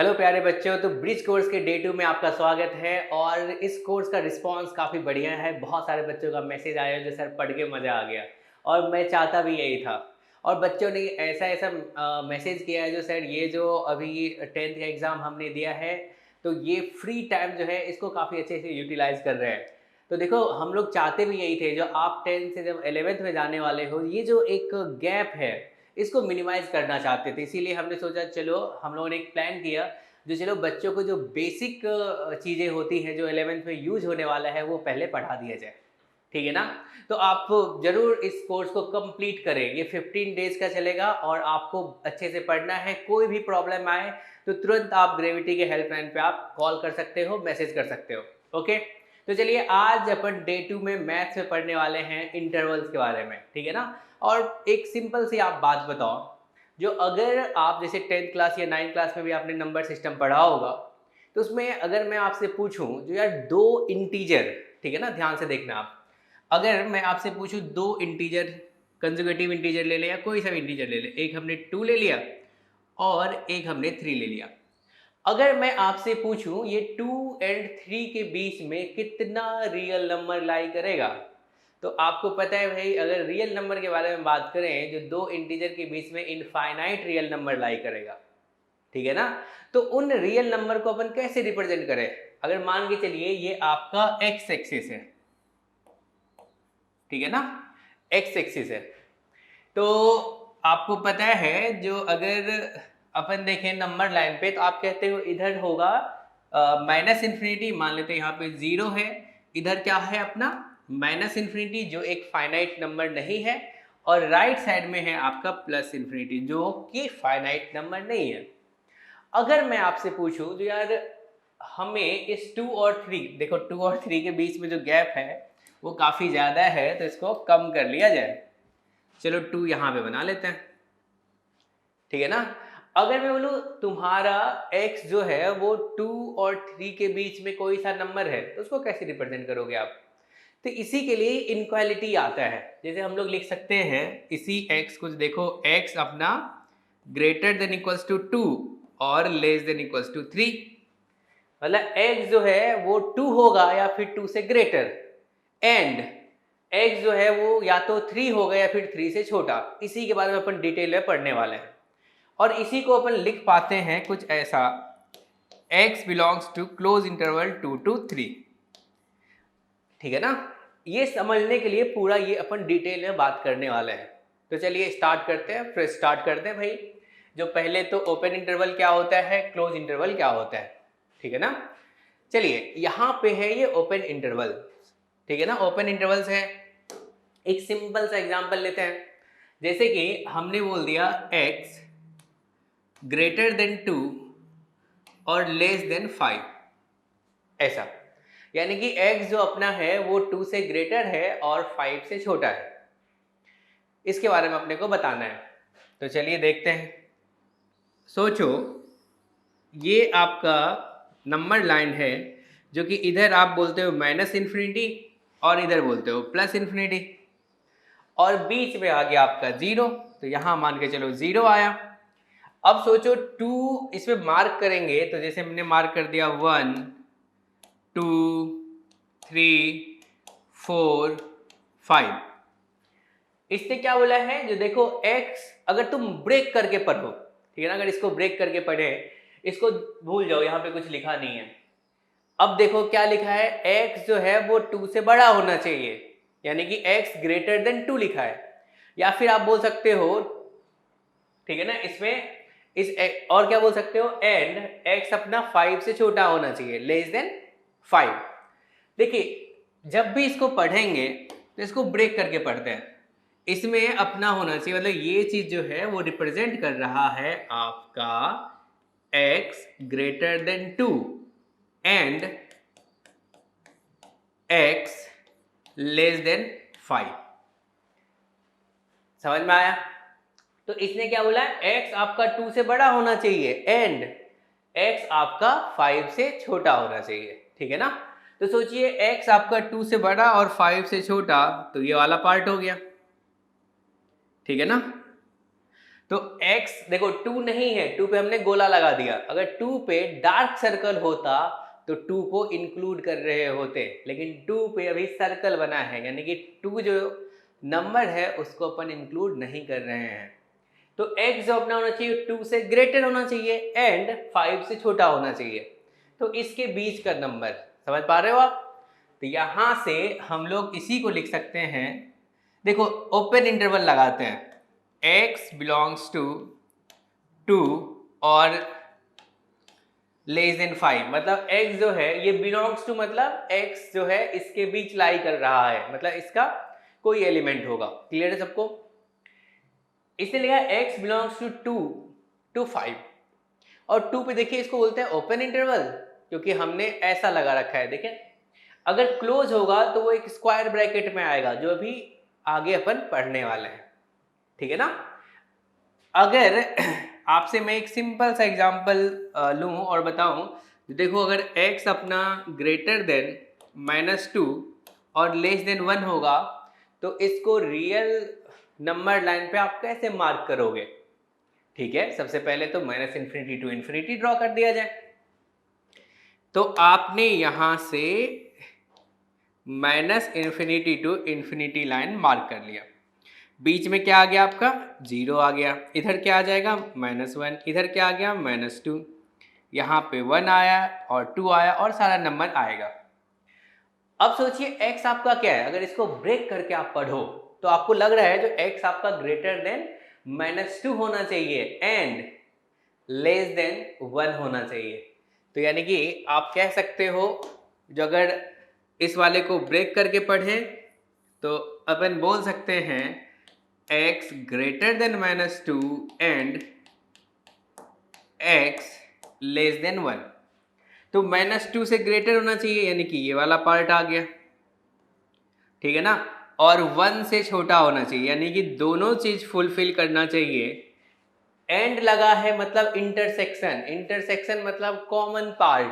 Hello प्यारे बच्चों, तो ब्रिज कोर्स के डे 2 में आपका स्वागत है। और इस कोर्स का रिस्पांस काफ़ी बढ़िया है। बहुत सारे बच्चों का मैसेज आया जो सर पढ़ के मज़ा आ गया, और मैं चाहता भी यही था। और बच्चों ने ऐसा ऐसा मैसेज किया है जो सर ये जो अभी 10th का एग्ज़ाम हमने दिया है, तो ये फ्री टाइम जो है इसको काफ़ी अच्छे से यूटिलाइज़ कर रहे हैं। तो देखो, हम लोग चाहते भी यही थे, जो आप 10th से जब 11th में जाने वाले हो, ये जो एक गैप है इसको मिनिमाइज़ करना चाहते थे। इसीलिए हमने सोचा, चलो हम लोगों ने एक प्लान किया, जो चलो बच्चों को जो बेसिक चीज़ें होती हैं जो 11th में यूज़ होने वाला है वो पहले पढ़ा दिया जाए। ठीक है ना? तो आप ज़रूर इस कोर्स को कंप्लीट करें। ये 15 डेज़ का चलेगा और आपको अच्छे से पढ़ना है। कोई भी प्रॉब्लम आए तो तुरंत आप ग्रेविटी के हेल्पलाइन पे आप कॉल कर सकते हो, मैसेज कर सकते हो। ओके? तो चलिए, आज अपन डे 2 में मैथ्स में पढ़ने वाले हैं इंटरवल्स के बारे में। ठीक है ना? और एक सिंपल सी आप बात बताओ, जो अगर आप जैसे 10th क्लास या 9th क्लास में भी आपने नंबर सिस्टम पढ़ा होगा, तो उसमें अगर मैं आपसे पूछूं, जो यार दो इंटीजर, ठीक है ना, ध्यान से देखना आप, अगर मैं आपसे पूछूं दो इंटीजर, कंजुगेटिव इंटीजर ले ले या कोई सा भी इंटीजर ले ले, एक हमने 2 ले लिया और एक हमने 3 ले लिया। अगर मैं आपसे पूछूं ये 2 एंड 3 के बीच में कितना रियल नंबर लाई करेगा, तो आपको पता है भाई, अगर रियल नंबर के बारे में बात करें, जो दो इंटीजर के बीच में इनफाइनाइट रियल नंबर लाई करेगा। ठीक है ना? तो उन रियल नंबर को अपन कैसे रिप्रेजेंट करें? अगर मान के चलिए ये आपका एक्स एक्सिस है, ठीक है ना, एक्स एक्सिस है, तो आपको पता है जो अगर अपन देखें नंबर लाइन पे, तो आप कहते हो इधर होगा माइनस इन्फिनिटी, मान लेते हैं यहाँ पे 0 है, इधर क्या है अपना माइनस इन्फिनिटी जो एक फाइनाइट नंबर नहीं है, और राइट साइड में है आपका प्लस इन्फिनिटी जो कि फाइनाइट नंबर नहीं है। अगर मैं आपसे पूछूं जो यार हमें इस 2 और 3, देखो 2 और 3 के बीच में जो गैप है वो काफ़ी ज़्यादा है, तो इसको कम कर लिया जाए। चलो 2 यहाँ पे बना लेते हैं, ठीक है ना? अगर मैं बोलूँ तुम्हारा x जो है वो 2 और 3 के बीच में कोई सा नंबर है, तो उसको कैसे रिप्रेजेंट करोगे आप? तो इसी के लिए इनक्वालिटी आता है। जैसे हम लोग लिख सकते हैं इसी x को, देखो x अपना ग्रेटर देन इक्वल्स टू 2 और लेस देन इक्वल्स टू 3, मतलब x जो है वो 2 होगा या फिर 2 से ग्रेटर, एंड x जो है वो या तो 3 होगा या फिर 3 से छोटा। इसी के बारे में अपन डिटेल में पढ़ने वाले हैं, और इसी को अपन लिख पाते हैं कुछ ऐसा, x belongs to close interval 2 to 3। ठीक है ना? ये समझने के लिए पूरा ये अपन डिटेल में बात करने वाले हैं। तो चलिए स्टार्ट करते हैं, फिर स्टार्ट करते हैं भाई। जो पहले तो ओपन इंटरवल क्या होता है, क्लोज इंटरवल क्या होता है, ठीक है ना? चलिए यहाँ पे है ये ओपन इंटरवल, ठीक है ना, ओपन इंटरवल्स है। एक सिंपल सा एग्जांपल लेते हैं, जैसे कि हमने बोल दिया x ग्रेटर देन 2 और लेस देन 5, ऐसा, यानी कि x जो अपना है वो 2 से ग्रेटर है और 5 से छोटा है। इसके बारे में अपने को बताना है, तो चलिए देखते हैं। सोचो ये आपका नंबर लाइन है, जो कि इधर आप बोलते हो माइनस इन्फिनिटी और इधर बोलते हो प्लस इन्फिनिटी, और बीच में आ गया आपका 0, तो यहां मान के चलो 0 आया। अब सोचो 2 इसमें मार्क करेंगे, तो जैसे हमने मार्क कर दिया 1 2 3 4 5, इसने क्या बोला है, जो देखो x अगर तुम ब्रेक करके पढ़ो, ठीक है ना, अगर इसको ब्रेक करके पढ़े, इसको भूल जाओ, यहाँ पे कुछ लिखा नहीं है। अब देखो क्या लिखा है, x जो है वो 2 से बड़ा होना चाहिए, यानी कि x ग्रेटर देन 2 लिखा है। या फिर आप बोल सकते हो, ठीक है ना, इसमें और क्या बोल सकते हो, एंड x अपना 5 से छोटा होना चाहिए, लेस देन 5। देखिए जब भी इसको पढ़ेंगे तो इसको ब्रेक करके पढ़ते हैं, इसमें अपना होना चाहिए, मतलब ये चीज जो है वो रिप्रेजेंट कर रहा है आपका x greater then 2 and x less then 5। समझ में आया? तो इसने क्या बोला है, x आपका 2 से बड़ा होना चाहिए एंड x आपका 5 से छोटा होना चाहिए, ठीक है ना? तो सोचिए x आपका 2 से बड़ा और 5 से छोटा, तो ये वाला पार्ट हो गया, ठीक है ना? तो x देखो 2 नहीं है, 2 पे हमने गोला लगा दिया, अगर 2 पे डार्क सर्कल होता तो 2 को इंक्लूड कर रहे होते, लेकिन 2 पे अभी सर्कल बना है, यानी कि 2 जो नंबर है उसको अपन इंक्लूड नहीं कर रहे हैं। तो x जो अपना होना चाहिए 2 से ग्रेटर होना चाहिए एंड 5 से छोटा होना चाहिए, तो इसके बीच का नंबर समझ पा रहे हो आप। तो यहां से हम लोग इसी को लिख सकते हैं, देखो ओपन इंटरवल लगाते हैं, x बिलोंग्स टू 2 और लेस देन 5, मतलब x जो है ये बिलोंग्स टू, मतलब x जो है इसके बीच लाई कर रहा है, मतलब इसका कोई एलिमेंट होगा। क्लियर है सबको? इसने लिखा x बिलोंग्स टू 2 टू 5, और 2 पे देखिए इसको बोलते हैं ओपन इंटरवल, क्योंकि हमने ऐसा लगा रखा है। देखें अगर क्लोज होगा तो वो एक स्क्वायर ब्रैकेट में आएगा, जो अभी आगे अपन पढ़ने वाले हैं, ठीक है ना। अगर आपसे मैं एक सिंपल सा एग्जांपल लूं और बताऊं, देखो अगर x अपना ग्रेटर देन -2 और लेस देन 1 होगा तो इसको रियल नंबर लाइन पे आप कैसे मार्क करोगे? ठीक है, सबसे पहले तो -इन्फिनिटी टू इन्फिनिटी ड्रॉ कर दिया जाए। तो आपने यहां से -minus infinity to infinity line mark कर लिया, बीच में क्या आ गया आपका 0 आ गया, इधर क्या आ जाएगा -1, इधर क्या आ गया -2, यहाँ पे 1 आया और 2 आया और सारा नंबर आएगा। अब सोचिए x आपका क्या है, अगर इसको ब्रेक करके आप पढ़ो तो आपको लग रहा है जो x आपका ग्रेटर देन -2 होना चाहिए एंड लेस देन 1 होना चाहिए। तो यानी कि आप कह सकते हो, जो अगर इस वाले को ब्रेक करके पढ़ें तो अपन बोल सकते हैं x greater then -2 and x less then 1। तो -2 से ग्रेटर होना चाहिए, यानी कि ये वाला पार्ट आ गया, ठीक है ना, और 1 से छोटा होना चाहिए, यानी कि दोनों चीज फुलफिल करना चाहिए। एंड लगा है मतलब इंटरसेक्शन, इंटरसेक्शन मतलब कॉमन पार्ट,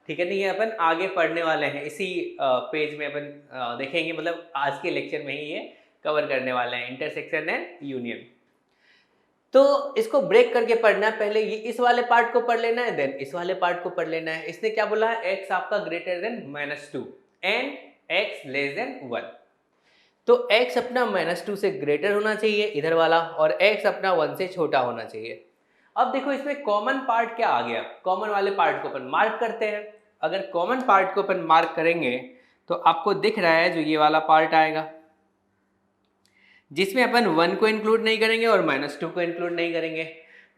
ठीक है ना, ये अपन आगे पढ़ने वाले हैं, इसी पेज में अपन देखेंगे, मतलब आज के लेक्चर में ही ये कवर करने वाले हैं, इंटरसेक्शन एंड यूनियन। तो इसको ब्रेक करके पढ़ना है, पहले ये इस वाले पार्ट को पढ़ लेना है, देन इस वाले पार्ट को पढ़ लेना है। इसने क्या बोला है, x आपका greater than -2 and x less then 1। तो x अपना -2 से ग्रेटर होना चाहिए इधर वाला, और x अपना 1 से छोटा होना चाहिए। अब देखो इसमें कॉमन पार्ट क्या आ गया, कॉमन वाले पार्ट को अपन मार्क करते हैं। अगर कॉमन पार्ट को अपन मार्क करेंगे तो आपको दिख रहा है जो ये वाला पार्ट आएगा, जिसमें अपन 1 को इंक्लूड नहीं करेंगे और -2 को इंक्लूड नहीं करेंगे।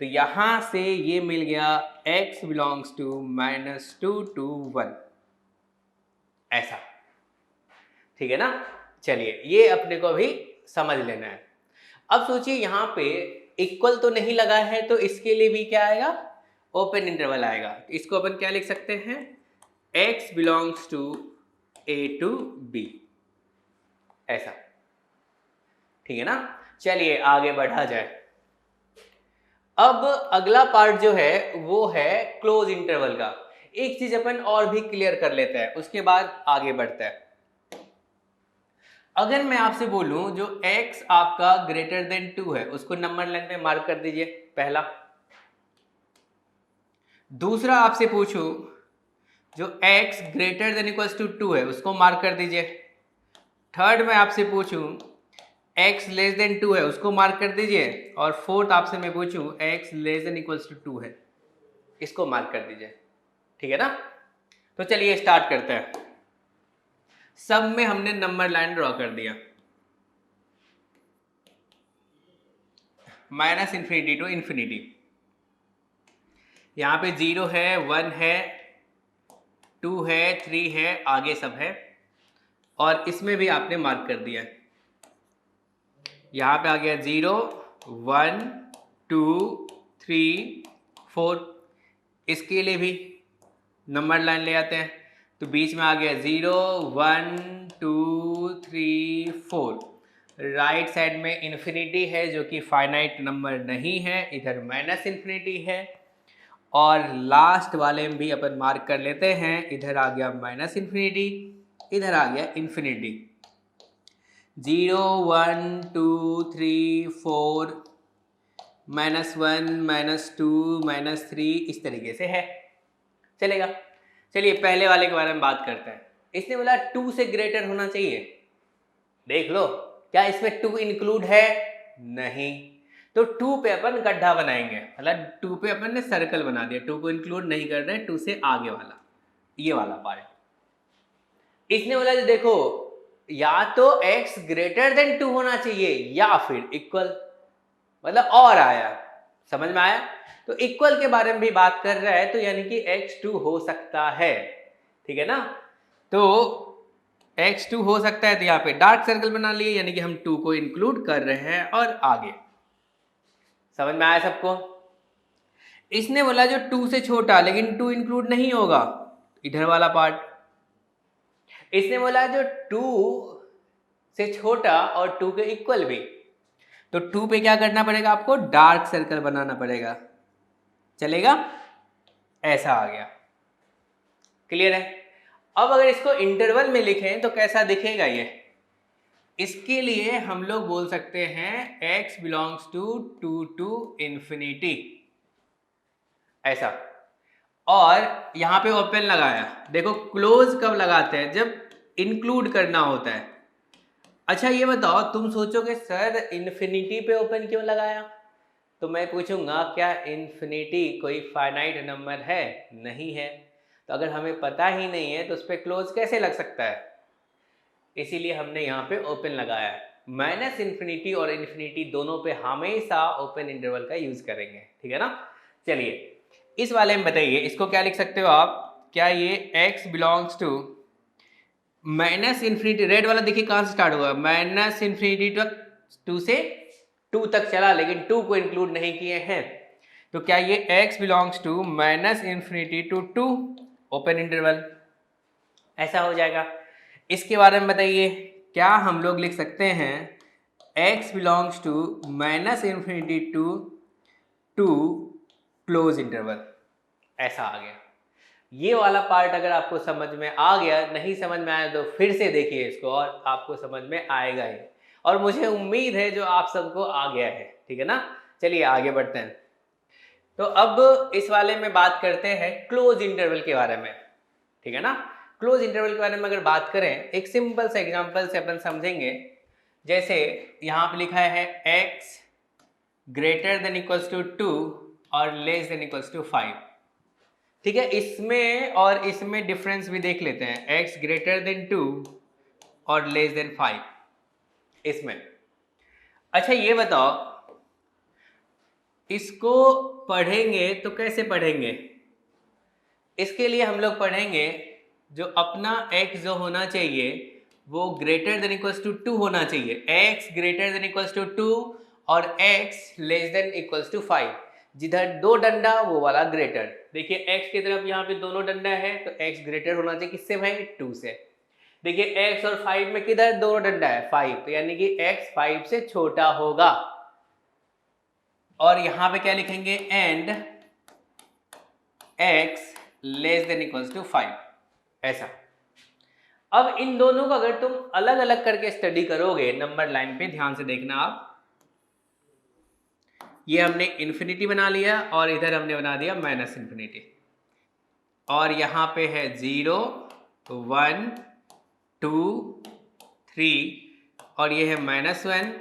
तो यहां से ये मिल गया x बिलोंग्स टू -2 to 1, ऐसा, ठीक है ना। चलिए ये अपने को अभी समझ लेना है। अब सोचिए यहाँ पे इक्वल तो नहीं लगा है, तो इसके लिए भी क्या आएगा, ओपन इंटरवल आएगा। इसको अपन क्या लिख सकते हैं, x belongs to a to b, ऐसा, ठीक है ना। चलिए आगे बढ़ा जाए। अब अगला पार्ट जो है वो है क्लोज इंटरवल का। एक चीज अपन और भी क्लियर कर लेते हैं, उसके बाद आगे बढ़ते हैं। अगर मैं आपसे बोलूं जो x आपका ग्रेटर देन 2 है उसको नंबर लाइन में मार्क कर दीजिए, पहला। दूसरा आपसे पूछूं जो x greater than equals to 2 है उसको मार्क कर दीजिए। थर्ड में आपसे पूछूं x लेस देन 2 है उसको मार्क कर दीजिए, और फोर्थ आपसे मैं पूछूं x less than equals to 2 है, इसको मार्क कर दीजिए, ठीक है ना। तो चलिए स्टार्ट करते हैं। सब में हमने नंबर लाइन ड्रॉ कर दिया, -इन्फिनिटी टू इन्फिनिटी। यहां पे 0 है, 1 है, 2 है, 3 है, आगे सब है, और इसमें भी आपने मार्क कर दिया। यहां पे आ गया 0, 1, 2, 3, 4, इसके लिए भी नंबर लाइन ले आते हैं। तो बीच में आ गया 0, 1, 2, 3, 4। राइट साइड में इन्फिनिटी है जो कि फाइनाइट नंबर नहीं है, इधर -इन्फिनिटी है, और लास्ट वाले में भी अपन मार्क कर लेते हैं। इधर आ गया -इन्फिनिटी, इधर आ गया इन्फिनिटी। 0, 1, 2, 3, 4, -1 -2 -3 इस तरीके से है, चलेगा। चलिए पहले वाले के बारे में बात करते हैं। इसने बोला 2 से ग्रेटर होना चाहिए। देख लो क्या इसमें 2 इंक्लूड है? नहीं। तो 2 पे अपन गड्ढा बनाएंगे, मतलब 2 पे अपन ने सर्कल बना दिया, 2 को इंक्लूड नहीं कर रहे, 2 से आगे वाला, ये वाला पार्ट। इसने बोला जो देखो या तो x ग्रेटर देन 2 होना चाहिए या फिर इक्वल, मतलब और आया, समझ में आया? तो इक्वल के बारे में भी बात कर रहा है, तो यानी कि x2 हो सकता है, ठीक है ना? तो x2 हो सकता है, तो यहाँ पे डार्क सर्कल बना लिए, यानी कि हम 2 को इंक्लूड कर रहे हैं और आगे। समझ में आया सबको? इसने बोला जो 2 से छोटा, लेकिन 2 इंक्लूड नहीं होगा, इधर वाला पार्ट। इसने बोला जो 2 से छोटा और 2 के इक्वल भी, तो 2 पे क्या करना पड़ेगा आपको? डार्क सर्कल बनाना पड़ेगा, चलेगा? ऐसा आ गया, क्लियर है? अब अगर इसको इंटरवल में लिखें तो कैसा दिखेगा ये? इसके लिए हम लोग बोल सकते हैं x belongs to 2 to infinity, ऐसा। और यहां पे ओपन लगाया, देखो क्लोज कब लगाते हैं? जब इंक्लूड करना होता है। अच्छा ये बताओ, तुम सोचोगे सर इन्फिनिटी पे ओपन क्यों लगाया? तो मैं पूछूंगा क्या इन्फिनिटी कोई फाइनाइट नंबर है? नहीं है। तो अगर हमें पता ही नहीं है तो उस पर क्लोज कैसे लग सकता है? इसीलिए हमने यहाँ पे ओपन लगाया है। माइनस इन्फिनिटी और इन्फिनिटी दोनों पे हमेशा ओपन इंटरवल का यूज करेंगे, ठीक है ना? चलिए इस वाले में बताइए, इसको क्या लिख सकते हो आप? क्या ये x belongs to minus infinity, red वाला देखिए कहाँ से स्टार्ट हुआ, माइनस इन्फिनिटी तक, 2 से 2 तक चला, लेकिन 2 को इंक्लूड नहीं किए हैं। तो क्या ये x belongs to minus infinity to 2 open interval, ऐसा हो जाएगा। इसके बारे में बताइए, क्या हम लोग लिख सकते हैं x belongs to minus infinity to 2 close interval, ऐसा आ गया। ये वाला पार्ट अगर आपको समझ में आ गया, नहीं समझ में आया तो फिर से देखिए इसको और आपको समझ में आएगा ही, और मुझे उम्मीद है जो आप सबको आ गया है, ठीक है ना? चलिए आगे बढ़ते हैं। तो अब इस वाले में बात करते हैं क्लोज इंटरवल के बारे में, ठीक है ना? क्लोज इंटरवल के बारे में अगर बात करें, एक सिंपल से एग्जांपल से अपन समझेंगे। जैसे यहाँ पे लिखा है x greater than equals to 2 और लेस देन इक्वल्स टू 5, ठीक है? इसमें और इसमें डिफरेंस भी देख लेते हैं, x ग्रेटर देन 2 और लेस देन 5 इसमें। अच्छा ये बताओ, इसको पढ़ेंगे तो कैसे पढ़ेंगे? इसके लिए हम लोग पढ़ेंगे जो अपना x जो होना चाहिए वो ग्रेटर देन इक्वल्स टू 2 होना चाहिए, x greater than equals to 2 और x less than equals to 5। जिधर 2 डंडा वो वाला ग्रेटर, देखिए x की तरफ यहाँ पे दोनों डंडा है तो x ग्रेटर होना चाहिए किससे भाई? 2 से। देखिए x और 5 में किधर दोनों डंडा है? 5, तो यानी कि x 5 से छोटा होगा। और यहाँ पे क्या लिखेंगे? And x less than equals to 5, ऐसा। अब इन दोनों को अगर तुम अलग अलग करके स्टडी करोगे नंबर लाइन पे, ध्यान से देखना आप, ये हमने इन्फिनिटी बना लिया और इधर हमने बना दिया माइनस इन्फिनिटी, और यहाँ पे है 0 1 2 3 और ये है -1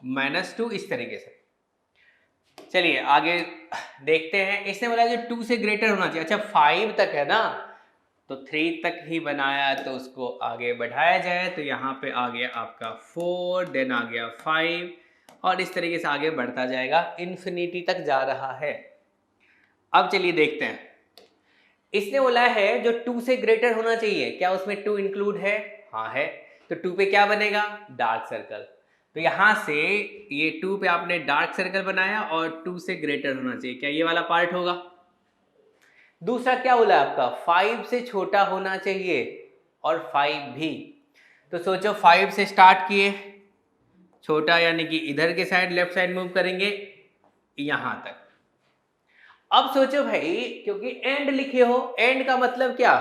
-2, इस तरीके से। चलिए आगे देखते हैं। इसने बोला जो 2 से ग्रेटर होना चाहिए। अच्छा 5 तक है ना, तो 3 तक ही बनाया, तो उसको आगे बढ़ाया जाए तो यहाँ पे आ गया आपका 4, देन आ गया 5 और इस तरीके से आगे बढ़ता जाएगा, इन्फिनिटी तक जा रहा है। अब चलिए देखते हैं, इसने बोला है जो 2 से ग्रेटर होना चाहिए, क्या उसमें 2 इंक्लूड है? हाँ है। तो 2 पे क्या बनेगा? Dark circle. तो यहां से ये 2 पे आपने डार्क सर्कल बनाया और 2 से ग्रेटर होना चाहिए, क्या ये वाला पार्ट होगा? दूसरा क्या बोला आपका? 5 से छोटा होना चाहिए और 5 भी। तो सोचो 5 से स्टार्ट किए, छोटा यानी कि इधर के साइड लेफ्ट साइड मूव करेंगे यहां तक। अब सोचो भाई, क्योंकि एंड लिखे हो, एंड का मतलब क्या?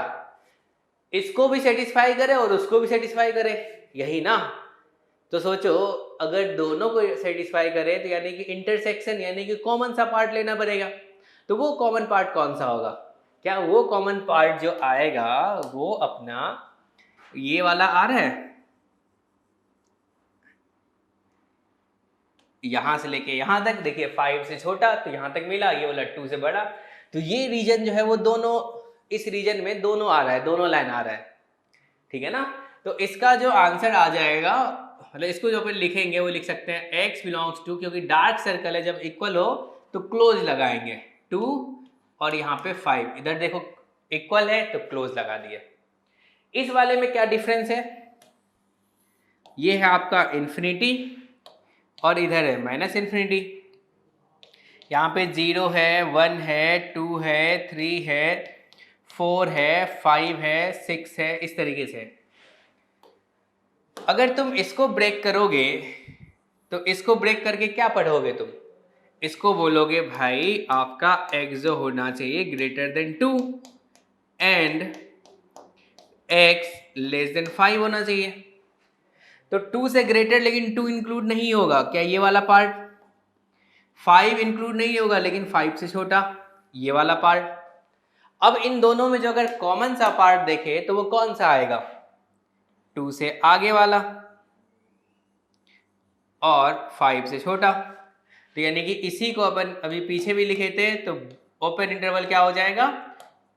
इसको भी सेटिस्फाई करे और उसको भी सेटिस्फाई करे, यही ना? तो सोचो अगर दोनों को सेटिस्फाई करे तो यानी कि इंटरसेक्शन यानी कि कॉमन सा पार्ट लेना पड़ेगा। तो वो कॉमन पार्ट कौन सा होगा? क्या वो कॉमन पार्ट जो आएगा वो अपना ये वाला आ रहा है, यहां से लेके यहां तक, देखिए 5 से छोटा तो यहां तक मिला, ये वाला 2 से बड़ा। तो ये रीजन जो है वो दोनों, इस रीजन में दोनों आ रहा है, दोनों लाइन आ रहा है, ठीक है ना। तो इसका जो आंसर आ जाएगा, मतलब इसको जो अपन लिखेंगे वो लिख सकते हैं x बिलोंग्स टू, क्योंकि डार्क सर्कल है, जब इक्वल हो तो क्लोज लगाएंगे 2 और यहाँ पे 5, इधर देखो इक्वल है तो क्लोज लगा दिया। इस वाले में क्या डिफरेंस है? ये है आपका इन्फिनिटी और इधर है माइनस इन्फिनिटी। यहाँ पे 0 है, 1 है, 2 है, 3 है, 4 है, 5 है, 6 है, इस तरीके से। अगर तुम इसको ब्रेक करोगे तो इसको ब्रेक करके क्या पढ़ोगे तुम? इसको बोलोगे भाई आपका x जो होना चाहिए greater than 2 and x less then 5 होना चाहिए। तो 2 से ग्रेटर लेकिन 2 इंक्लूड नहीं होगा, क्या ये वाला पार्ट? 5 इंक्लूड नहीं होगा लेकिन 5 से छोटा, ये वाला पार्ट। अब इन दोनों में जो अगर कॉमन सा पार्ट देखे तो वो कौन सा आएगा? 2 से आगे वाला और 5 से छोटा। तो यानी कि इसी को अपन अभी पीछे भी लिखे थे, तो ओपन इंटरवल क्या हो जाएगा?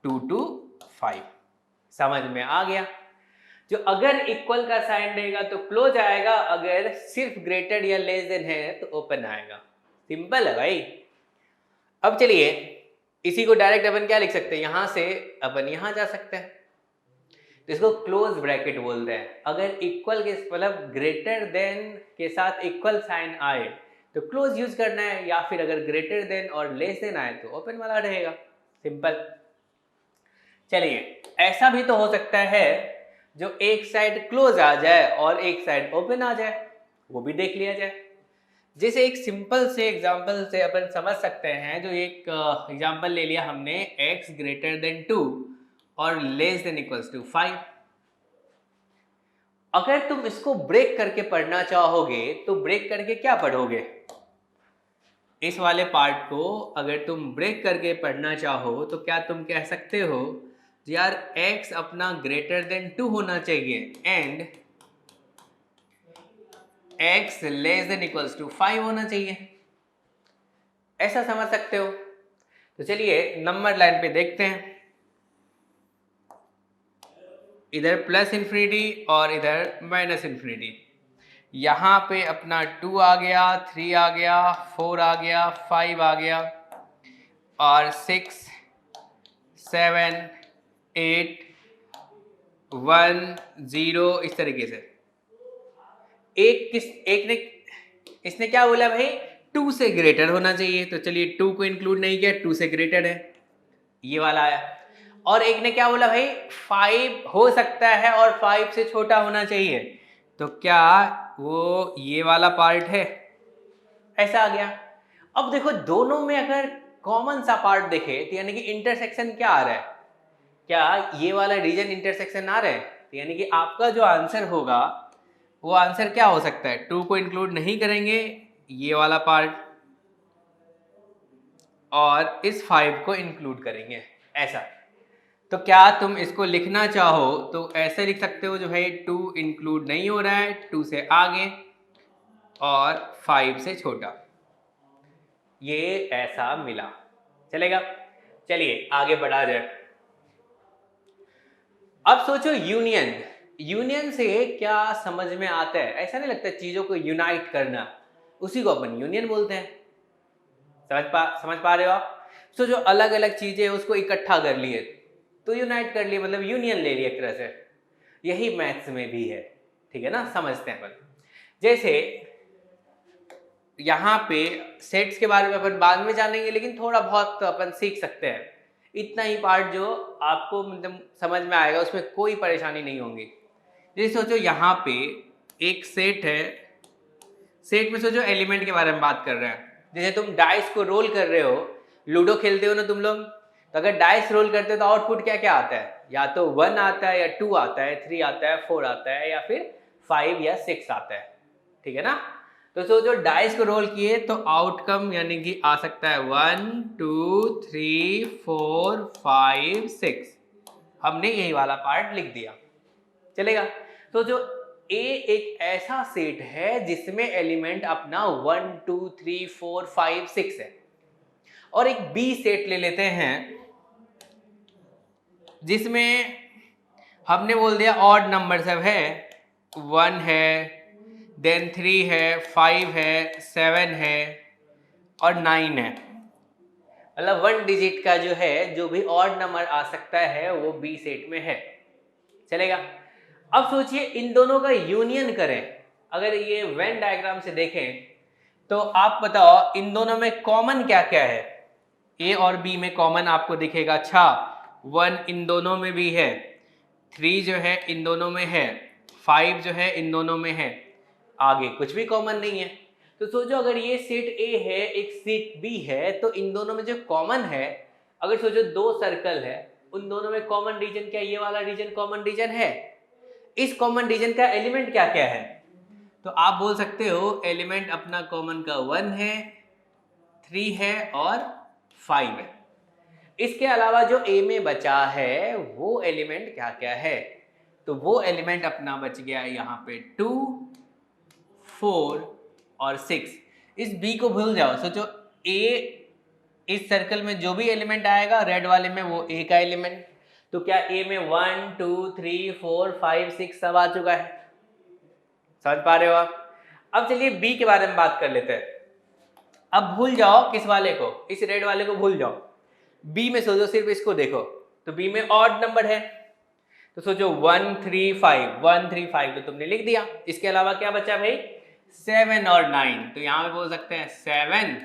2 to 5। समझ में आ गया? जो अगर इक्वल का साइन रहेगा तो क्लोज आएगा, अगर सिर्फ ग्रेटर या लेस देन है तो ओपन आएगा। सिंपल है भाई। अब चलिए इसी को डायरेक्ट अपन क्या लिख सकते हैं, यहां से अपन यहां जा सकते हैं, तो इसको क्लोज ब्रैकेट बोलते हैं। अगर इक्वल के मतलब ग्रेटर देन के साथ इक्वल साइन आए तो क्लोज यूज करना है, या फिर अगर ग्रेटर देन और लेस देन आए तो ओपन वाला रहेगा। सिंपल। चलिए ऐसा भी तो हो सकता है जो एक साइड क्लोज आ जाए और एक साइड ओपन आ जाए, वो भी देख लिया जाए। जैसे एक सिंपल से एग्जांपल से अपन समझ सकते हैं, जो एक एग्जांपल ले लिया हमने x ग्रेटर देन 2 और लेस देन इक्वल्स टू 5। अगर तुम इसको ब्रेक करके पढ़ना चाहोगे तो ब्रेक करके क्या पढ़ोगे? इस वाले पार्ट को अगर तुम ब्रेक करके पढ़ना चाहो तो क्या तुम कह सकते हो यार x अपना ग्रेटर देन 2 होना चाहिए and x less than equals to 5 होना चाहिए, ऐसा समझ सकते हो। तो चलिए नंबर लाइन पे देखते हैं, इधर प्लस इन्फिनिटी और इधर माइनस इन्फिनिटी। यहाँ पे अपना 2 आ गया, 3 आ गया, 4 आ गया, 5 आ गया और 6, 7, 8, 1, 0 इस तरीके से। एक ने इसने क्या बोला भाई? 2 से ग्रेटर होना चाहिए, तो चलिए 2 को इंक्लूड नहीं किया, 2 से ग्रेटर है, ये वाला आया। और एक ने क्या बोला भाई? 5 हो सकता है और 5 से छोटा होना चाहिए, तो क्या वो ये वाला पार्ट है? ऐसा आ गया। अब देखो दोनों में अगर कॉमन सा पार्ट देखे तो यानी कि इंटरसेक्शन क्या आ रहा है? क्या ये वाला रीजन इंटरसेक्शन आ रहा है? तो यानी कि आपका जो आंसर होगा वो आंसर क्या हो सकता है? 2 को इंक्लूड नहीं करेंगे, ये वाला पार्ट, और इस 5 को इंक्लूड करेंगे, ऐसा। तो क्या तुम इसको लिखना चाहो तो ऐसे लिख सकते हो जो भाई 2 इंक्लूड नहीं हो रहा है, 2 से आगे और 5 से छोटा, ये ऐसा मिला। चलेगा? चलिए आगे बढ़ा जाए। अब सोचो यूनियन, यूनियन से क्या समझ में आता है? ऐसा नहीं लगता चीजों को यूनाइट करना, उसी को अपन यूनियन बोलते हैं। समझ पा रहे हो आप? तो जो अलग अलग चीजें उसको इकट्ठा कर लिए तो यूनाइट कर लिए, मतलब यूनियन ले लिए एक तरह से। यही मैथ्स में भी है, ठीक है ना? समझते हैं अपन। जैसे यहाँ पे सेट्स के बारे में अपन बाद में जानेंगे, लेकिन थोड़ा बहुत तो अपन सीख सकते हैं। इतना ही पार्ट जो आपको मतलब समझ में आएगा, उसमें कोई परेशानी नहीं होगी। जैसे सोचो यहाँ पे एक सेट है, सेट में सोचो एलिमेंट के बारे में बात कर रहे हैं। जैसे तुम डाइस को रोल कर रहे हो, लूडो खेलते हो ना तुम लोग, तो अगर डाइस रोल करते हो तो आउटपुट क्या क्या आता है? या तो 1 आता है, या 2 आता है, 3 आता है, 4 आता है, या फिर 5 या 6 आता है। ठीक है ना। तो जो डाइस को रोल किए तो आउटकम यानी कि आ सकता है 1 2 3 4 5 6। हमने यही वाला पार्ट लिख दिया, चलेगा। तो जो ए एक ऐसा सेट है जिसमें एलिमेंट अपना 1 2 3 4 5 6 है, और एक बी सेट ले लेते हैं जिसमें हमने बोल दिया ऑड नंबर सब है, 1 है, देन 3 है, 5 है, 7 है और 9 है। मतलब 1 डिजिट का जो है, जो भी ऑड नंबर आ सकता है वो बी सेट में है, चलेगा। अब सोचिए इन दोनों का यूनियन करें। अगर ये वेन डायग्राम से देखें तो आप बताओ इन दोनों में कॉमन क्या क्या है। ए और बी में कॉमन आपको दिखेगा, अच्छा 1 इन दोनों में भी है, 3 जो है इन दोनों में है, 5 जो है इन दोनों में है, आगे कुछ भी कॉमन नहीं है। तो सोचो अगर ये सेट ए है, एक सेट बी है, तो इन दोनों में जो कॉमन है, अगर सोचो 2 सर्कल है, उन दोनों में कॉमन रीजन क्या, ये वाला रीजन कॉमन रीजन है। इस कॉमन रीजन का एलिमेंट क्या क्या है, तो आप बोल सकते हो एलिमेंट अपना कॉमन का 1 है, 3 है और 5 है। इसके अलावा जो ए में बचा है वो एलिमेंट क्या क्या है, तो वो एलिमेंट अपना बच गया यहाँ पे 2 4 और 6। इस बी को भूल जाओ, सोचो ए इस सर्कल में जो भी एलिमेंट आएगा रेड वाले में वो ए का एलिमेंट, तो क्या ए में 1 2 3 4 5 6 सब आ चुका है, समझ पा रहे हो आप। अब चलिए बी के बारे में बात कर लेते हैं। अब भूल जाओ किस वाले को, इस रेड वाले को भूल जाओ, बी में सोचो सिर्फ इसको देखो, तो बी में ऑड नंबर है, तो सोचो 1 3 5, 1 3 5 तो तुमने लिख दिया। इसके अलावा क्या बचा भाई, 7 और 9, तो यहां पे बोल सकते हैं 7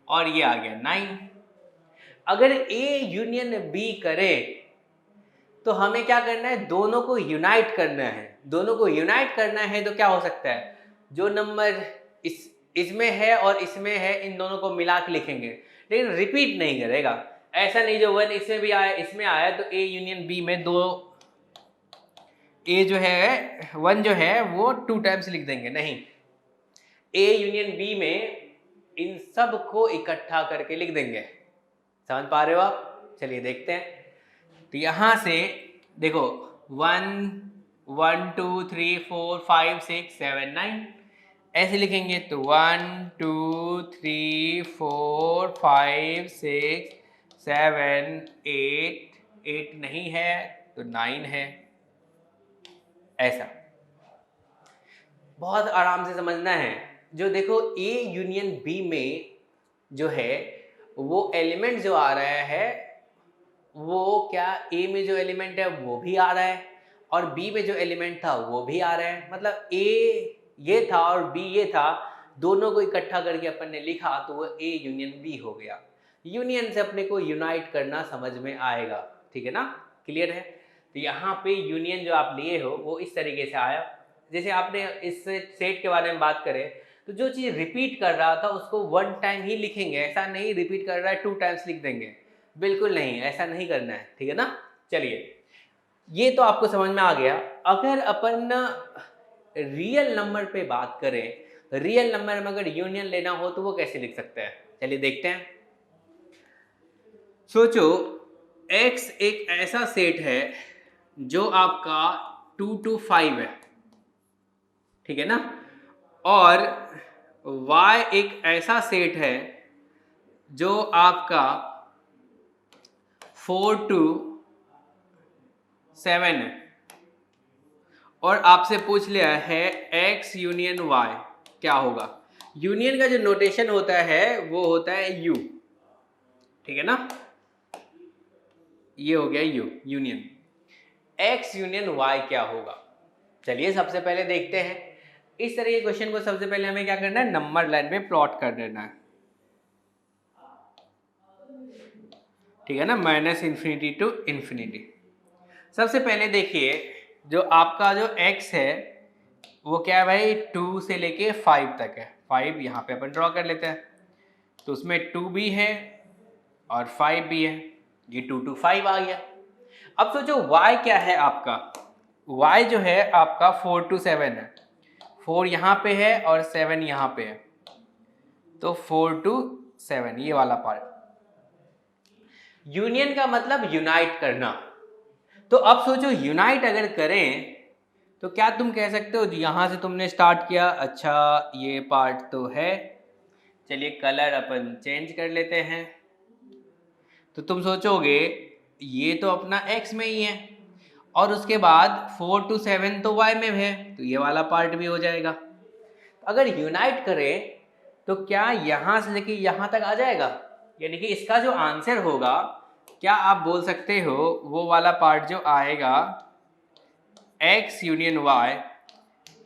और ये आ गया 9। अगर ए यूनियन बी करे तो हमें क्या करना है, दोनों को यूनाइट करना है। दोनों को यूनाइट करना है तो क्या हो सकता है, जो नंबर इसमें है और इसमें है इन दोनों को मिला के लिखेंगे, लेकिन रिपीट नहीं करेगा। ऐसा नहीं जो 1 इसमें भी आया इसमें आया तो ए यूनियन बी में दो ए जो है 1 जो है वो 2 टाइम्स लिख देंगे, नहीं, ए यूनियन बी में इन सब को इकट्ठा करके लिख देंगे, समझ पा रहे हो आप। चलिए देखते हैं। तो यहां से देखो 1 1 2 3 4 5 6 7 9 ऐसे लिखेंगे, तो 1 2 3 4 5 6 7 8 नहीं है तो 9 है, ऐसा बहुत आराम से समझना है। जो देखो ए यूनियन बी में जो है वो एलिमेंट जो आ रहा है वो क्या, ए में जो एलिमेंट है वो भी आ रहा है और बी में जो एलिमेंट था वो भी आ रहा है। मतलब ए ये था और बी ये था, दोनों को इकट्ठा करके अपन ने लिखा तो वो ए यूनियन बी हो गया। यूनियन से अपने को यूनाइट करना समझ में आएगा, ठीक है ना, क्लियर है। तो यहाँ पे यूनियन जो आप लिए हो वो इस तरीके से आया। जैसे आपने इस सेट के बारे में बात करें तो जो चीज़ रिपीट कर रहा था उसको 1 टाइम ही लिखेंगे, ऐसा नहीं रिपीट कर रहा है 2 टाइम्स लिख देंगे, बिल्कुल नहीं, ऐसा नहीं करना है, ठीक है ना। चलिए ये तो आपको समझ में आ गया। अगर अपन रियल नंबर पे बात करें, रियल नंबर में अगर यूनियन लेना हो तो वो कैसे लिख सकते हैं, चलिए देखते हैं। सोचो x एक ऐसा सेट है जो आपका 2 to 5 है, ठीक है ना, और y एक ऐसा सेट है जो आपका 4 to 7 है, और आपसे पूछ लिया है x यूनियन y क्या होगा। यूनियन का जो नोटेशन होता है वो होता है u, ठीक है ना, ये हो गया u union. x union y क्या होगा, चलिए सबसे पहले देखते हैं। इस तरह के क्वेश्चन को सबसे पहले हमें क्या करना है, नंबर लाइन पे प्लॉट कर देना है, ठीक है ना, -इन्फिनिटी टू इन्फिनिटी। सबसे पहले देखिए जो आपका जो x है वो क्या है भाई, 2 से लेके 5 तक है। 5 यहाँ पे अपन ड्रॉ कर लेते हैं, तो उसमें 2 भी है और 5 भी है, ये 2 to 5 आ गया। अब सोचो y क्या है आपका, y जो है आपका 4 to 7 है। 4 यहाँ पे है और 7 यहाँ पे है, तो 4 to 7 ये वाला पार्ट। यूनियन का मतलब यूनाइट करना। तो अब सोचो यूनाइट अगर करें तो क्या तुम कह सकते हो यहाँ से तुमने स्टार्ट किया, अच्छा ये पार्ट तो है, चलिए कलर अपन चेंज कर लेते हैं। तो तुम सोचोगे ये तो अपना x में ही है और उसके बाद 4 to 7 तो y में है, तो ये वाला पार्ट भी हो जाएगा। अगर यूनाइट करें तो क्या यहाँ से लेके यहाँ तक आ जाएगा, यानी कि इसका जो आंसर होगा, क्या आप बोल सकते हो वो वाला पार्ट जो आएगा x यूनियन y,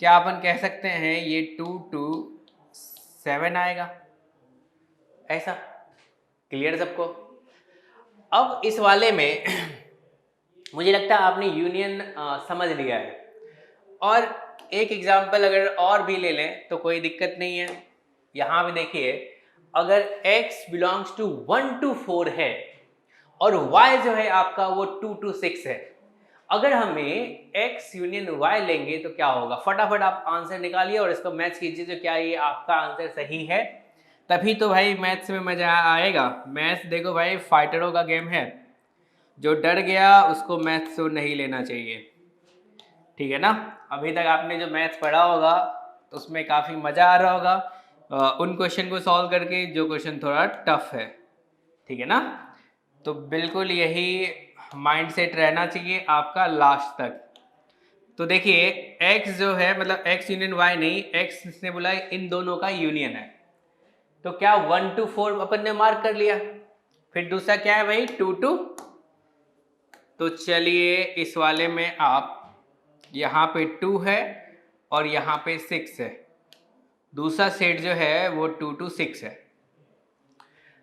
क्या अपन कह सकते हैं ये 2 to 7 आएगा? ऐसा क्लियर सबको? अब इस वाले में मुझे लगता है आपने यूनियन समझ लिया है। और एक एग्जांपल अगर और भी ले लें तो कोई दिक्कत नहीं है। यहाँ भी देखिए, अगर x बिलोंग्स टू 1 to 4 है और y जो है आपका वो 2 to 6 है, अगर हमें x यूनियन y लेंगे तो क्या होगा? फटाफट आप आंसर निकालिए और इसको मैच कीजिए जो क्या ये आपका आंसर सही है, तभी तो भाई मैथ्स में मजा आएगा। मैथ्स देखो भाई फाइटरों का गेम है, जो डर गया उसको मैथ्स तो नहीं लेना चाहिए, ठीक है ना। अभी तक आपने जो मैथ्स पढ़ा होगा तो उसमें काफ़ी मज़ा आ रहा होगा उन क्वेश्चन को सॉल्व करके जो क्वेश्चन थोड़ा टफ है, ठीक है ना। तो बिल्कुल यही माइंड सेट रहना चाहिए आपका लास्ट तक। तो देखिए x जो है मतलब x यूनियन y नहीं, x इसने बोला इन दोनों का यूनियन है, तो क्या 1 to 4 अपन ने मार्क कर लिया। फिर दूसरा क्या है भाई 2 to, तो चलिए इस वाले में आप यहाँ पे 2 है और यहाँ पे 6 है, दूसरा सेट जो है वो 2 to 6 है।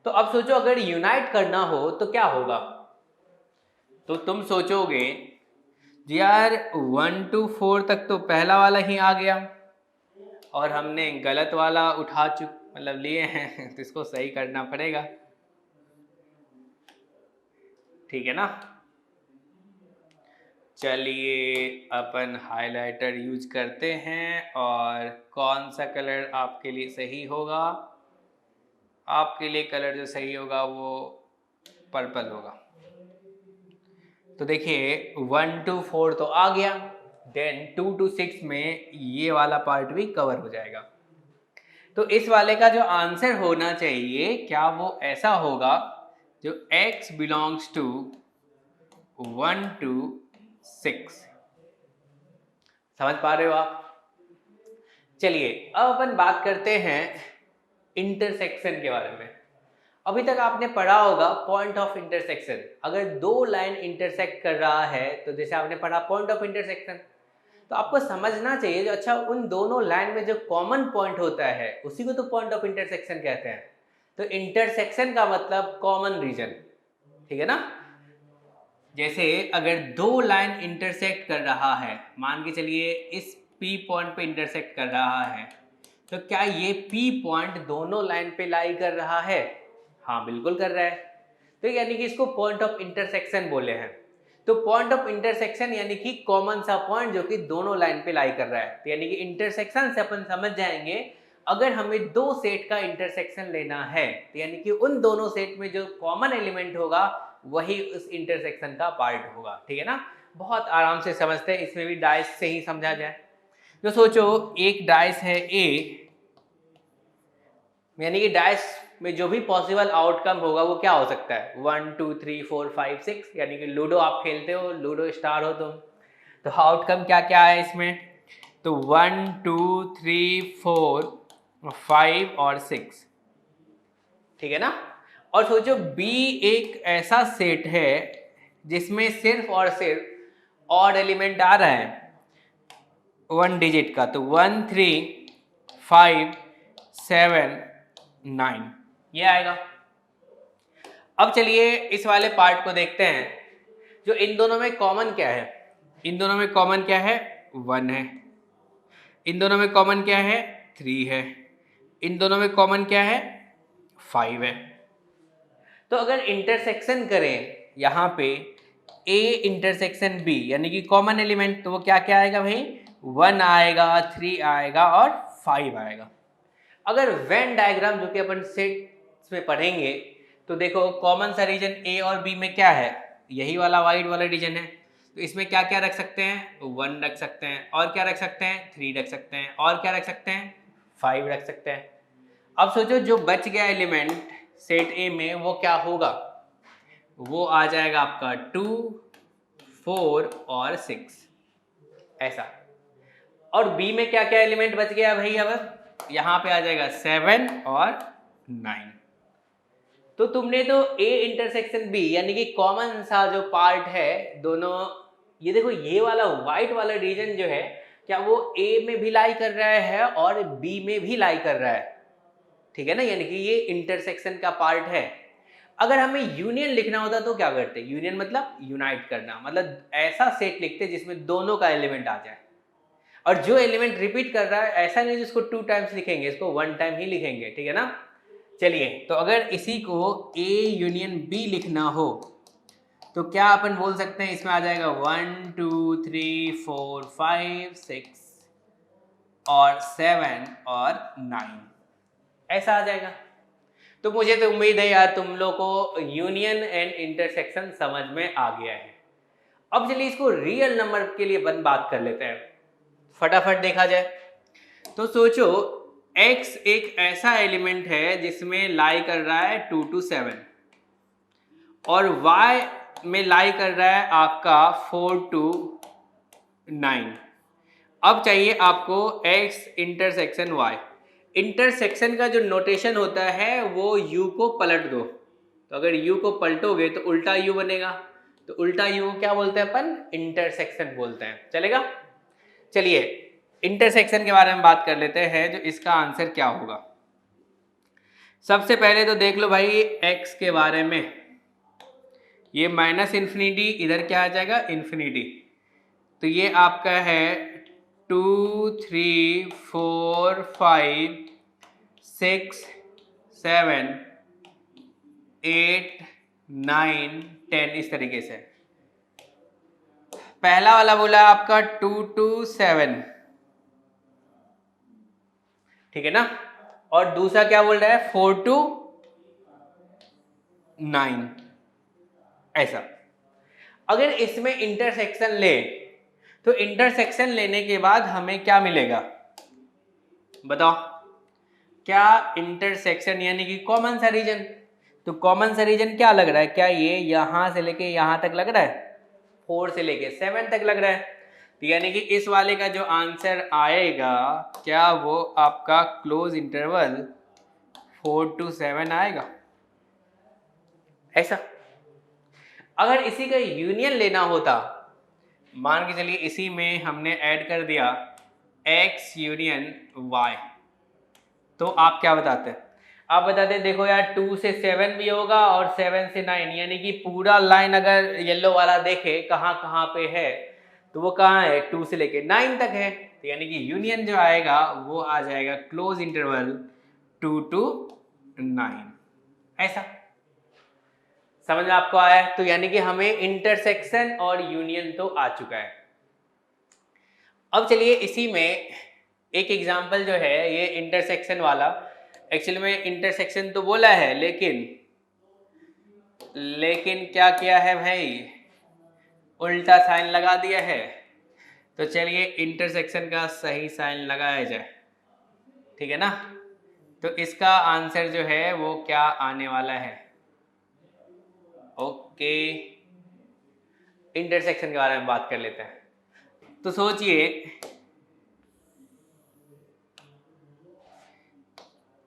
तो अब सोचो अगर यूनाइट करना हो तो क्या होगा। तो तुम सोचोगे यार 1 to 4 तक तो पहला वाला ही आ गया और हमने गलत वाला उठा मतलब लिए हैं तो इसको सही करना पड़ेगा, ठीक है ना। चलिए अपन हाइलाइटर यूज करते हैं और कौन सा कलर आपके लिए सही होगा। आपके लिए कलर जो सही होगा वो पर्पल होगा। तो देखिए 1 to 4 तो आ गया, देन 2 to 6 में ये वाला पार्ट भी कवर हो जाएगा। तो इस वाले का जो आंसर होना चाहिए क्या वो ऐसा होगा जो x बिलोंग्स टू 1 to 6। समझ पा रहे हो आप? चलिए अब अपन बात करते हैं इंटरसेक्शन के बारे में। अभी तक आपने पढ़ा होगा पॉइंट ऑफ इंटरसेक्शन। अगर दो लाइन इंटरसेक्ट कर रहा है तो जैसे आपने पढ़ा पॉइंट ऑफ इंटरसेक्शन, तो आपको समझना चाहिए जो अच्छा उन दोनों लाइन में जो कॉमन पॉइंट होता है उसी को तो पॉइंट ऑफ इंटरसेक्शन कहते हैं। तो इंटरसेक्शन का मतलब कॉमन रीजन, ठीक है ना। जैसे अगर दो लाइन इंटरसेक्ट कर रहा है, मान के चलिए इस P पॉइंट पे इंटरसेक्ट कर रहा है, तो क्या ये P पॉइंट दोनों लाइन पे लाई कर रहा है? हाँ बिल्कुल कर रहा है। तो यानी कि इसको पॉइंट ऑफ इंटरसेक्शन बोले हैं। तो पॉइंट ऑफ इंटरसेक्शन यानी कि कॉमन सा पॉइंट जो कि दोनों लाइन पे लाई कर रहा है। तो यानी कि इंटरसेक्शन से अपन समझ जाएंगे अगर हमें दो सेट का इंटरसेक्शन लेना है तो यानी कि उन दोनों सेट में जो कॉमन एलिमेंट होगा वही उस इंटरसेक्शन का पार्ट होगा, ठीक है ना। बहुत आराम से समझते हैं, इसमें भी डाइस से ही समझा जाए। तो सोचो एक डाइस है A, यानी कि डाइस में जो भी पॉसिबल आउटकम होगा वो क्या हो सकता है 1 2 3 4 5 6, यानी कि लूडो आप खेलते हो, लूडो स्टार हो तुम, तो आउटकम क्या क्या है इसमें, तो 1 2 3 4 5 और 6, ठीक है ना। और सोचो B एक ऐसा सेट है जिसमें सिर्फ और सिर्फ ऑड एलिमेंट आ रहा है 1 डिजिट का, तो 1 3 5 7 9 ये आएगा। अब चलिए इस वाले पार्ट को देखते हैं जो इन दोनों में कॉमन क्या है। इन दोनों में कॉमन क्या है 1 है, इन दोनों में कॉमन क्या है 3 है, इन दोनों में कॉमन क्या है 5 है। तो अगर इंटरसेक्शन करें यहाँ पे A इंटरसेक्शन B यानी कि कॉमन एलिमेंट, तो वो क्या क्या आएगा भाई 1 आएगा, 3 आएगा और 5 आएगा। अगर वेन डायग्राम जो कि अपन सेट्स में पढ़ेंगे तो देखो कॉमन सा रीजन ए और बी में क्या है, यही वाला वाइट वाला रीजन है। तो इसमें क्या क्या रख सकते हैं, 1 रख सकते हैं, और क्या रख सकते हैं, 3 रख सकते हैं, और क्या रख सकते हैं, 5 रख सकते हैं। अब सोचो जो बच गया एलिमेंट सेट ए में वो क्या होगा, वो आ जाएगा आपका 2, 4 और 6 ऐसा। और बी में क्या क्या एलिमेंट बच गया भाई, अब यहाँ पे आ जाएगा 7 और 9। तो तुमने तो ए इंटरसेक्शन बी यानी कि कॉमन सा जो पार्ट है दोनों, ये देखो ये वाला व्हाइट वाला रीजन जो है क्या वो ए में भी लाई कर रहा है और बी में भी लाई कर रहा है, ठीक है ना, यानी कि ये इंटरसेक्शन का पार्ट है। अगर हमें यूनियन लिखना होता तो क्या करते, यूनियन मतलब यूनाइट करना, मतलब ऐसा सेट लिखते जिसमें दोनों का एलिमेंट आ जाए, और जो एलिमेंट रिपीट कर रहा है ऐसा नहीं जिसको 2 टाइम्स लिखेंगे, इसको 1 टाइम ही लिखेंगे, ठीक है ना। चलिए तो अगर इसी को ए यूनियन बी लिखना हो तो क्या अपन बोल सकते हैं, इसमें आ जाएगा 1 2 3 4 5 6 और 7 और 9 ऐसा आ जाएगा। तो मुझे तो उम्मीद है यार तुम लोग को यूनियन एंड इंटरसेक्शन समझ में आ गया है। अब चलिए इसको रियल नंबर के लिए बात कर लेते हैं, फटाफट देखा जाए। तो सोचो x एक ऐसा एलिमेंट है जिसमें लाई कर रहा है 2 to 7 और y में लाई कर रहा है आपका 4 to 9। अब चाहिए आपको x इंटरसेक्शन y। इंटरसेक्शन का जो नोटेशन होता है वो u को पलट दो, तो अगर u को पलटोगे तो उल्टा u बनेगा, तो उल्टा u को क्या बोलते हैं अपन, इंटरसेक्शन बोलते हैं, चलेगा। चलिए इंटरसेक्शन के बारे में बात कर लेते हैं, जो इसका आंसर क्या होगा। सबसे पहले तो देख लो भाई x के बारे में, ये माइनस इन्फिनिटी इधर क्या आ जाएगा, इन्फिनिटी, तो ये आपका है 2 3 4 5 6 7 8 9 10 इस तरीके से। पहला वाला बोला आपका 2 to 7, ठीक है ना, और दूसरा क्या बोल रहा है 4 to 9 ऐसा। अगर इसमें इंटरसेक्शन ले तो इंटरसेक्शन लेने के बाद हमें क्या मिलेगा बताओ, क्या इंटरसेक्शन यानी कि कॉमन सा रीजन, तो कॉमन सा रीजन क्या लग रहा है, क्या ये यहां से लेके यहां तक लग रहा है, 4 से लेके 7 तक लग रहा है, तो यानी कि इस वाले का जो आंसर आएगा क्या वो आपका क्लोज इंटरवल 4 to 7 आएगा ऐसा। अगर इसी का यूनियन लेना होता, मान के चलिए इसी में हमने ऐड कर दिया x यूनियन y, तो आप क्या बताते हैं, आप बताते हैं देखो यार 2 से 7 भी होगा और 7 से 9, यानी कि पूरा लाइन अगर येलो वाला देखे कहाँ कहाँ पे है तो वो कहाँ है, 2 से लेके 9 तक है, तो यानी कि यूनियन जो आएगा वो आ जाएगा क्लोज इंटरवल 2 to 9 ऐसा। समझ में आपको आया, तो यानी कि हमें इंटरसेक्शन और यूनियन तो आ चुका है। अब चलिए इसी में एक एग्जांपल जो है ये इंटरसेक्शन वाला, एक्चुअली में इंटरसेक्शन तो बोला है लेकिन क्या किया है भाई, उल्टा साइन लगा दिया है। तो चलिए इंटरसेक्शन का सही साइन लगाया जाए, ठीक है ना। तो इसका आंसर जो है वो क्या आने वाला है, ओके इंटरसेक्शन के बारे में बात कर लेते हैं। तो सोचिए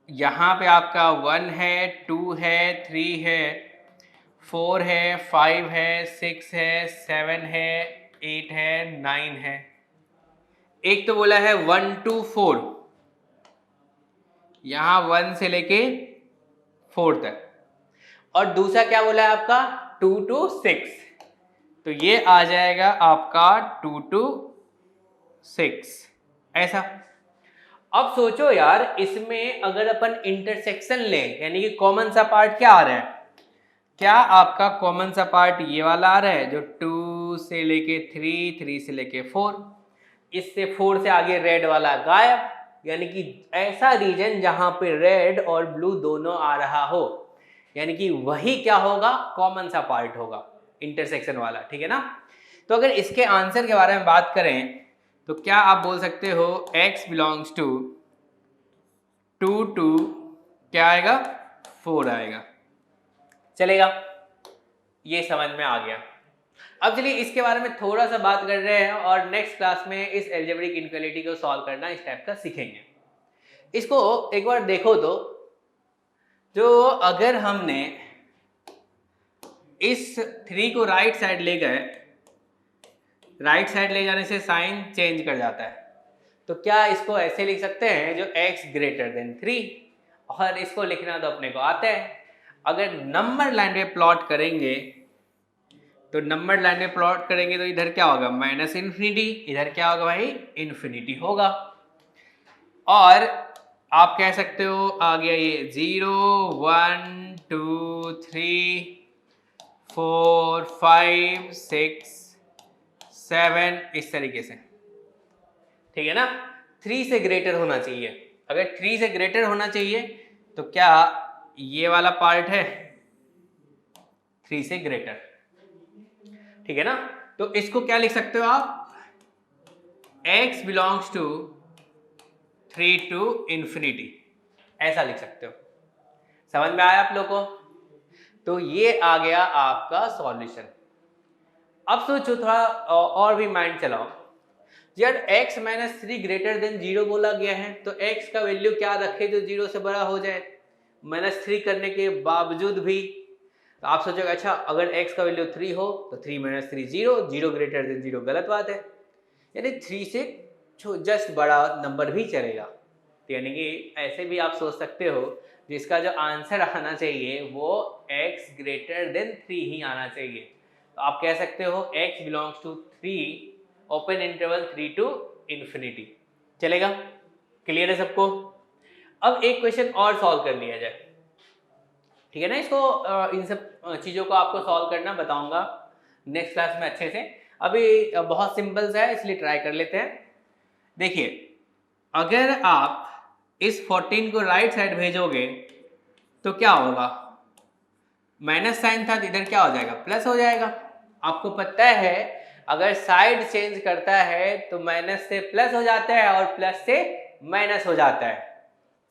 यहां पे आपका 1 है, 2 है, 3 है, 4 है, 5 है, 6 है, 7 है, 8 है, 9 है। एक तो बोला है 1 to 4, यहां 1 से लेके 4 तक, और दूसरा क्या बोला है आपका 2 to 6, तो ये आ जाएगा आपका 2 to 6 ऐसा। अब सोचो यार इसमें अगर अपन इंटरसेक्शन लें यानी कि कॉमन सा पार्ट क्या आ रहा है, क्या आपका कॉमन सा पार्ट ये वाला आ रहा है जो 2 से लेके 3, 3 से लेके 4, इससे 4 से आगे रेड वाला गायब, यानी कि ऐसा रीजन जहां पे रेड और ब्लू दोनों आ रहा हो, यानी कि वही क्या होगा, कॉमन सा पार्ट होगा, इंटरसेक्शन वाला, ठीक है ना। तो अगर इसके आंसर के बारे में बात करें तो क्या आप बोल सकते हो x बिलोंग्स टू 2 क्या आएगा, 4 आएगा। चलेगा, ये समझ में आ गया। अब चलिए इसके बारे में थोड़ा सा बात कर रहे हैं और नेक्स्ट क्लास में इस एल्जेब्रिक इनइक्वालिटी को सॉल्व करना इस टाइप का सीखेंगे। इसको एक बार देखो तो, जो अगर हमने इस 3 को राइट साइड ले गए, राइट साइड ले जाने से साइन चेंज कर जाता है, तो क्या इसको ऐसे लिख सकते हैं जो x ग्रेटर देन 3, और इसको लिखना तो अपने को आता है। अगर नंबर लाइन पे प्लॉट करेंगे तो नंबर लाइन पे प्लॉट करेंगे तो इधर क्या होगा, माइनस इन्फिनिटी, इधर क्या होगा भाई, इन्फिनिटी होगा। और आप कह सकते हो आ गया ये 0 1 2 3 4 5 6 7 इस तरीके से, ठीक है ना। 3 से ग्रेटर होना चाहिए, अगर 3 से ग्रेटर होना चाहिए तो क्या ये वाला पार्ट है 3 से ग्रेटर, ठीक है ना। तो इसको क्या लिख सकते हो आप, x belongs to 3 to infinity, ऐसा लिख सकते हो। समझ में आया आप लोगों को। तो ये आ गया आपका सॉल्यूशन। अब सोचो थोड़ा और भी माइंड चलाओ, यार x माइनस 3 ग्रेटर देन 0 बोला गया है, तो x का वैल्यू क्या रखे जो 0 से बड़ा हो जाए, -3 करने के बावजूद भी। तो आप सोचोगे अच्छा अगर x का वैल्यू 3 हो तो 3 - 3 0, 0 ग्रेटर देन 0 गलत बात है, यानी 3 से जस्ट बड़ा नंबर भी चलेगा। तो यानी कि ऐसे भी आप सोच सकते हो जिसका जो आंसर आना चाहिए वो x ग्रेटर देन 3 ही आना चाहिए। तो आप कह सकते हो x belongs to 3 open interval 3 to infinity. चलेगा, क्लियर है सबको। अब एक क्वेश्चन और सॉल्व कर लिया जाए, ठीक है ना। इसको इन सब चीज़ों को आपको सॉल्व करना बताऊंगा नेक्स्ट क्लास में अच्छे से। अभी बहुत सिंपल सा है इसलिए ट्राई कर लेते हैं। देखिए अगर आप इस 14 को राइट साइड भेजोगे तो क्या होगा, माइनस साइन था तो इधर क्या हो जाएगा, प्लस हो जाएगा। आपको पता है अगर साइड चेंज करता है तो माइनस से प्लस हो जाता है और प्लस से माइनस हो जाता है।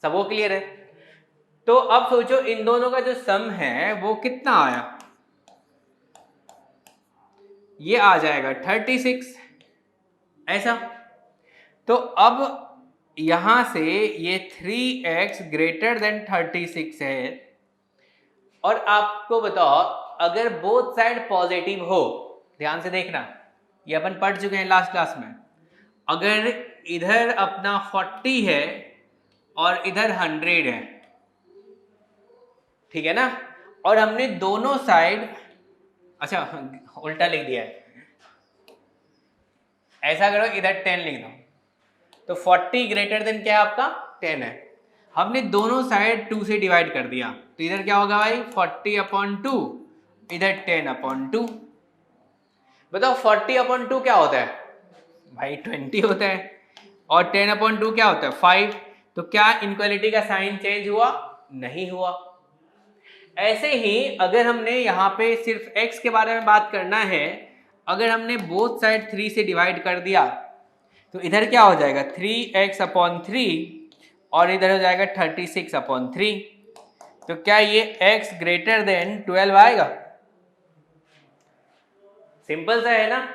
सबको क्लियर है। तो अब सोचो इन दोनों का जो सम है वो कितना आया, ये आ जाएगा 36 ऐसा। तो अब यहां से ये 3x ग्रेटर देन 36 है, और आपको बताओ अगर बोथ साइड पॉजिटिव हो, ध्यान से देखना ये अपन पढ़ चुके हैं लास्ट क्लास में, अगर इधर अपना 40 है और इधर 100 है, ठीक है ना, और हमने दोनों साइड, अच्छा उल्टा लिख दिया है, ऐसा करो इधर 10 लिख दो, तो 40 ग्रेटर देन क्या है आपका 10 है, हमने दोनों साइड 2 से डिवाइड कर दिया, तो इधर क्या होगा भाई 40/2, इधर 10/2। बताओ 40/2 क्या होता है भाई 20 होता है, और 10/2 क्या होता है 5। तो क्या इनइक्वालिटी का साइन चेंज हुआ, नहीं हुआ। ऐसे ही अगर हमने यहाँ पे सिर्फ x के बारे में बात करना है, अगर हमने बोथ साइड 3 से डिवाइड कर दिया तो इधर क्या हो जाएगा 3x/3 और इधर हो जाएगा 36/3। तो क्या ये x ग्रेटर देन 12 आएगा। सिंपल सा है ना।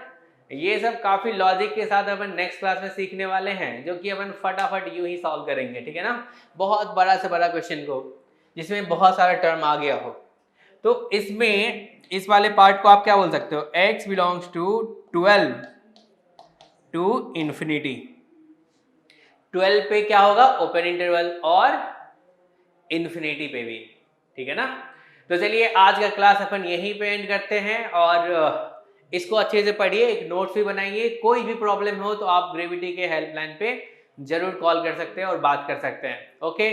ये सब काफी लॉजिक के साथ अपन नेक्स्ट क्लास में सीखने वाले हैं, जो कि अपन फटाफट यूं ही सॉल्व करेंगे, ठीक है ना। बहुत बड़ा से बड़ा क्वेश्चन को जिसमें बहुत सारा टर्म आ गया हो, तो इसमें इस वाले पार्ट को आप क्या बोल सकते हो, x belongs to 12 to infinity. 12 पे क्या होगा ओपन इंटरवल, और इंफिनिटी पे भी, ठीक है ना। तो चलिए आज का क्लास अपन यहीं पे एंड करते हैं, और इसको अच्छे से पढ़िए, एक नोट्स भी बनाइए। कोई भी प्रॉब्लम हो तो आप ग्रेविटी के हेल्पलाइन पे जरूर कॉल कर सकते हैं और बात कर सकते हैं। ओके।